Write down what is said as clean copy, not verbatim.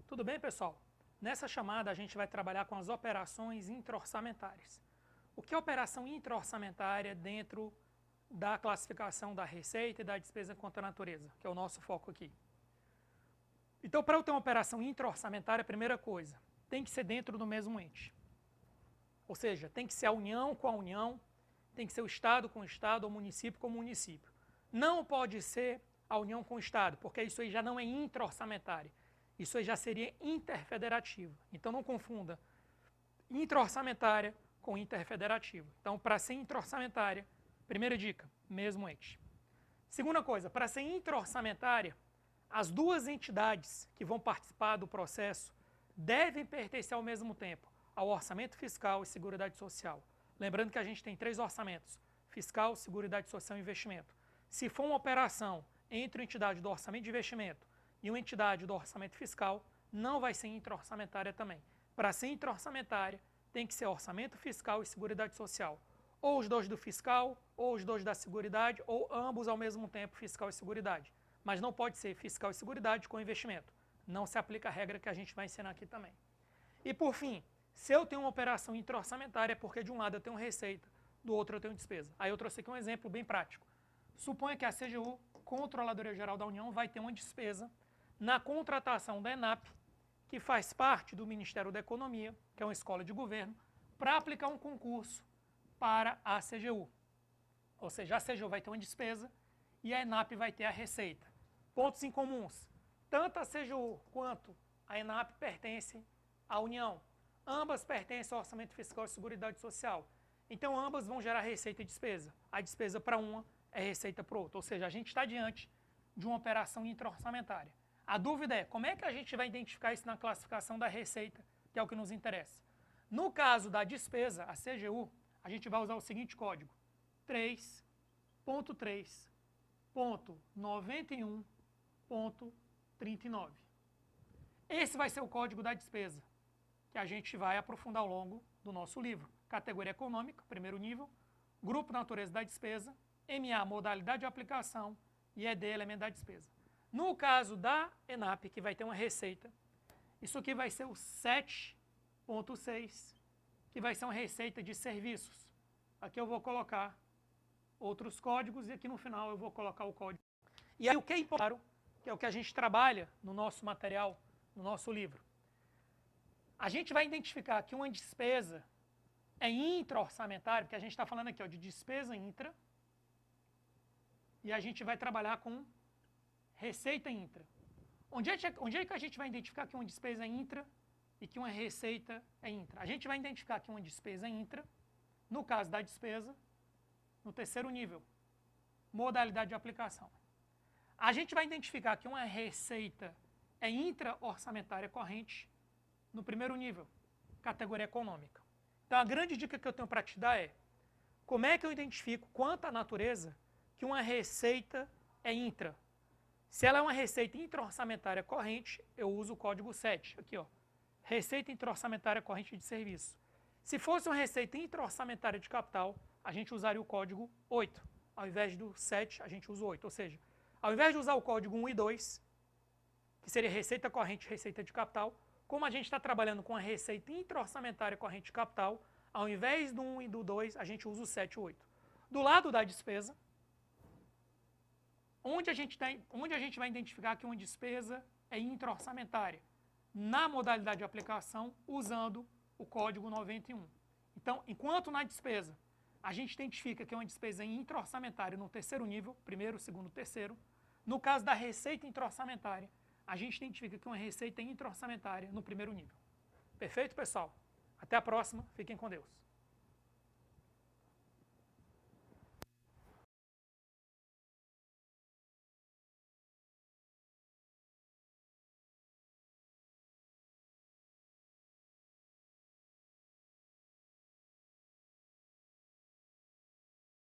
Tudo bem, pessoal? Nessa chamada a gente vai trabalhar com as operações intra-orçamentárias. O que é operação intra-orçamentária dentro da classificação da receita e da despesa quanto à natureza, que é o nosso foco aqui. Então, para eu ter uma operação intra-orçamentária, a primeira coisa, tem que ser dentro do mesmo ente. Ou seja, tem que ser a União com a União, tem que ser o Estado com o Estado, ou o município com o município. Não pode ser a União com o Estado, porque isso aí já não é intra-orçamentário. Isso aí já seria interfederativo. Então, não confunda intra-orçamentária com interfederativa. Então, para ser intra-orçamentária, primeira dica, mesmo ente. Segunda coisa, para ser intra-orçamentária, as duas entidades que vão participar do processo devem pertencer ao mesmo tempo ao orçamento fiscal e seguridade social. Lembrando que a gente tem 3 orçamentos, fiscal, seguridade social e investimento. Se for uma operação entre uma entidade do orçamento de investimento e uma entidade do orçamento fiscal, não vai ser intra-orçamentária também. Para ser intra-orçamentária, tem que ser orçamento fiscal e seguridade social. Ou os dois do fiscal, ou os dois da seguridade, ou ambos ao mesmo tempo, fiscal e seguridade. Mas não pode ser fiscal e seguridade com investimento. Não se aplica a regra que a gente vai ensinar aqui também. E por fim, se eu tenho uma operação intra-orçamentária, é porque de um lado eu tenho receita, do outro eu tenho despesa. Aí eu trouxe aqui um exemplo bem prático. Suponha que a CGU, Controladoria Geral da União, vai ter uma despesa na contratação da ENAP, que faz parte do Ministério da Economia, que é uma escola de governo, para aplicar um concurso para a CGU. Ou seja, a CGU vai ter uma despesa e a ENAP vai ter a receita. Pontos em comuns. Tanto a CGU quanto a ENAP pertencem à União. Ambas pertencem ao Orçamento Fiscal e Seguridade Social. Então, ambas vão gerar receita e despesa. A despesa para uma é receita para outra. Ou seja, a gente está diante de uma operação intra-orçamentária. A dúvida é, como é que a gente vai identificar isso na classificação da receita, que é o que nos interessa? No caso da despesa, a CGU, a gente vai usar o seguinte código, 3.3.91.39. Esse vai ser o código da despesa, que a gente vai aprofundar ao longo do nosso livro. Categoria econômica, primeiro nível, grupo natureza da despesa, MA, modalidade de aplicação, e ED, elemento da despesa. No caso da ENAP, que vai ter uma receita, isso aqui vai ser o 7.6, que vai ser uma receita de serviços. Aqui eu vou colocar outros códigos e aqui no final eu vou colocar o código. E aí o que é importante, que é o que a gente trabalha no nosso material, no nosso livro. A gente vai identificar que uma despesa é intra-orçamentária, porque a gente está falando aqui de despesa intra, e a gente vai trabalhar com receita intra. Onde é que a gente vai identificar que uma despesa é intra e que uma receita é intra? A gente vai identificar que uma despesa é intra, no caso da despesa, no terceiro nível, modalidade de aplicação. A gente vai identificar que uma receita é intra-orçamentária corrente no primeiro nível, categoria econômica. Então, a grande dica que eu tenho para te dar é, como é que eu identifico quanto à natureza que uma receita é intra? Se ela é uma receita intra-orçamentária corrente, eu uso o código 7, aqui ó, receita intra-orçamentária corrente de serviço. Se fosse uma receita intra-orçamentária de capital, a gente usaria o código 8, ao invés do 7, a gente usa o 8, ou seja, ao invés de usar o código 1 e 2, que seria receita corrente e receita de capital, como a gente está trabalhando com a receita intra-orçamentária corrente de capital, ao invés do 1 e do 2, a gente usa o 7 e o 8. Do lado da despesa, onde a gente vai identificar que uma despesa é intra-orçamentária? Na modalidade de aplicação, usando o código 91. Então, enquanto na despesa, a gente identifica que é uma despesa intra-orçamentária no terceiro nível, primeiro, segundo, terceiro, no caso da receita intra-orçamentária, a gente identifica que uma receita é intra-orçamentária no primeiro nível. Perfeito, pessoal? Até a próxima. Fiquem com Deus.